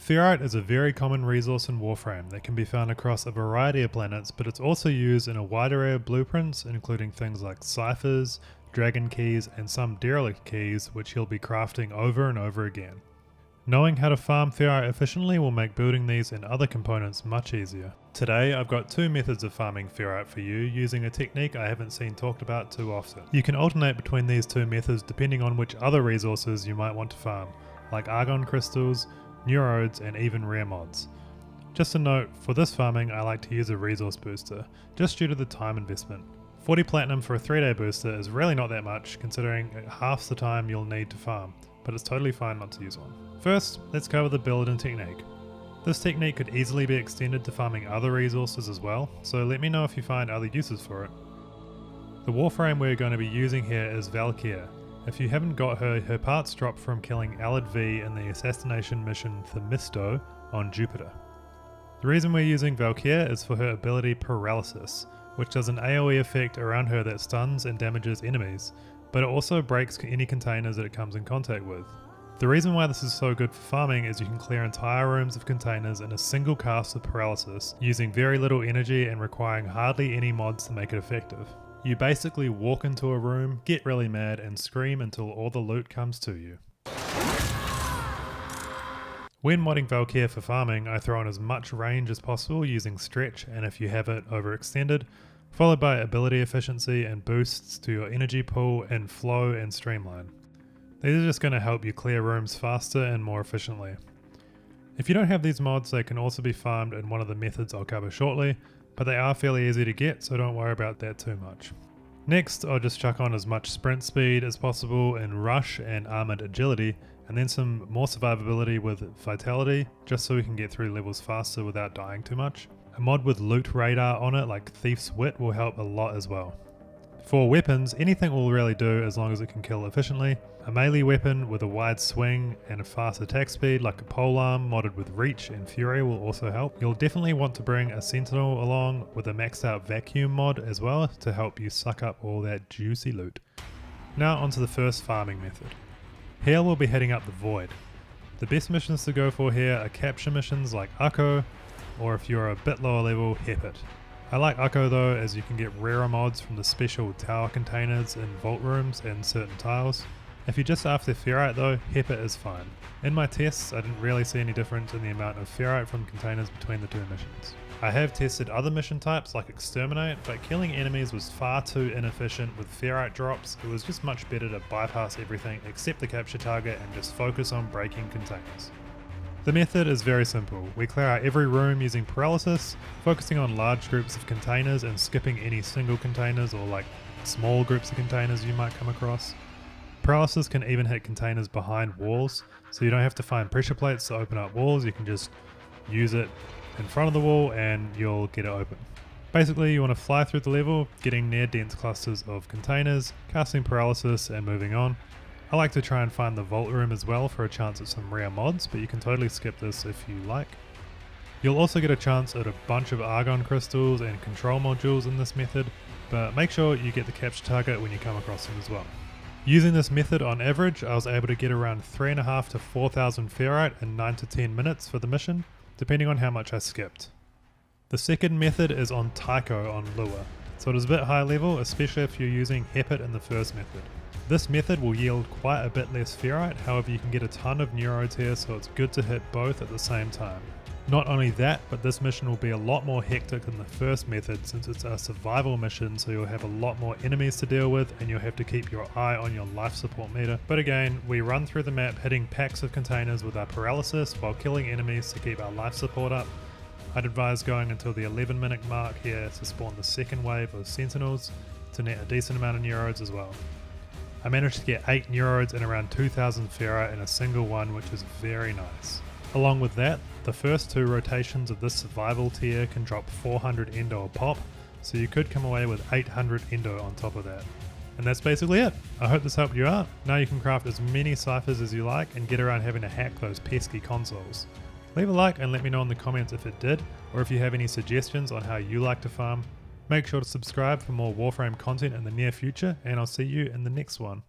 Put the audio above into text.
Ferrite is a very common resource in Warframe that can be found across a variety of planets, but it's also used in a wide array of blueprints, including things like ciphers, dragon keys, and some derelict keys, which you'll be crafting over and over again. Knowing how to farm Ferrite efficiently will make building these and other components much easier. Today I've got two methods of farming Ferrite for you, using a technique I haven't seen talked about too often. You can alternate between these two methods depending on which other resources you might want to farm, like Argon Crystals, Neurodes, and even rare mods. Just a note, for this farming I like to use a resource booster, just due to the time investment. 40 platinum for a 3-day booster is really not that much, considering half the time you'll need to farm, but it's totally fine not to use one. First, let's cover the build and technique. This technique could easily be extended to farming other resources as well, so let me know if you find other uses for it. The Warframe we're going to be using here is Valkyr. If you haven't got her, her parts drop from killing Alid V in the assassination mission Themisto on Jupiter. The reason we're using Valkyr is for her ability Paralysis, which does an AoE effect around her that stuns and damages enemies, but it also breaks any containers that it comes in contact with. The reason why this is so good for farming is you can clear entire rooms of containers in a single cast of Paralysis, using very little energy and requiring hardly any mods to make it effective. You basically walk into a room, get really mad, and scream until all the loot comes to you. When modding Valkyr for farming, I throw in as much range as possible using stretch, and if you have it overextended, followed by ability efficiency and boosts to your energy pool and flow and streamline. These are just going to help you clear rooms faster and more efficiently. If you don't have these mods, they can also be farmed in one of the methods I'll cover shortly, but they are fairly easy to get, so don't worry about that too much. Next, I'll just chuck on as much sprint speed as possible in rush and armored agility, and then some more survivability with vitality, just so we can get through levels faster without dying too much. A mod with loot radar on it like Thief's Wit will help a lot as well. For weapons, anything will really do as long as it can kill efficiently. A melee weapon with a wide swing and a fast attack speed like a polearm modded with reach and fury will also help. You'll definitely want to bring a sentinel along with a maxed out vacuum mod as well to help you suck up all that juicy loot. Now onto the first farming method. Here we'll be heading up the Void. The best missions to go for here are capture missions like Akko, or if you're a bit lower level, Hepit. I like Akko though, as you can get rarer mods from the special tower containers in vault rooms and certain tiles. If you're just after Ferrite though, Hepit is fine. In my tests, I didn't really see any difference in the amount of Ferrite from containers between the two missions. I have tested other mission types like Exterminate, but killing enemies was far too inefficient with Ferrite drops. It was just much better to bypass everything except the capture target and just focus on breaking containers. The method is very simple. We clear out every room using Paralysis, focusing on large groups of containers and skipping any single containers or like small groups of containers you might come across. Paralysis can even hit containers behind walls, so you don't have to find pressure plates to open up walls, you can just use it in front of the wall and you'll get it open. Basically you want to fly through the level, getting near dense clusters of containers, casting Paralysis and moving on. I like to try and find the vault room as well for a chance at some rare mods, but you can totally skip this if you like. You'll also get a chance at a bunch of Argon Crystals and control modules in this method, but make sure you get the capture target when you come across them as well. Using this method on average, I was able to get around 3,500 to 4,000 Ferrite in 9 to 10 minutes for the mission, depending on how much I skipped. The second method is on Tycho on Lua, so it is a bit high level, especially if you're using Hepit in the first method. This method will yield quite a bit less Ferrite, however you can get a ton of Neurodes here, so it's good to hit both at the same time. Not only that, but this mission will be a lot more hectic than the first method since it's a survival mission, so you'll have a lot more enemies to deal with and you'll have to keep your eye on your life support meter. But again, we run through the map hitting packs of containers with our Paralysis while killing enemies to keep our life support up. I'd advise going until the 11-minute mark here to spawn the second wave of sentinels to net a decent amount of Neurodes as well. I managed to get 8 Neurodes and around 2,000 Ferrite in a single one, which is very nice. Along with that, the first 2 rotations of this survival tier can drop 400 Endo a pop, so you could come away with 800 Endo on top of that. And that's basically it. I hope this helped you out. Now you can craft as many ciphers as you like and get around having to hack those pesky consoles. Leave a like and let me know in the comments if it did, or if you have any suggestions on how you like to farm. Make sure to subscribe for more Warframe content in the near future, and I'll see you in the next one.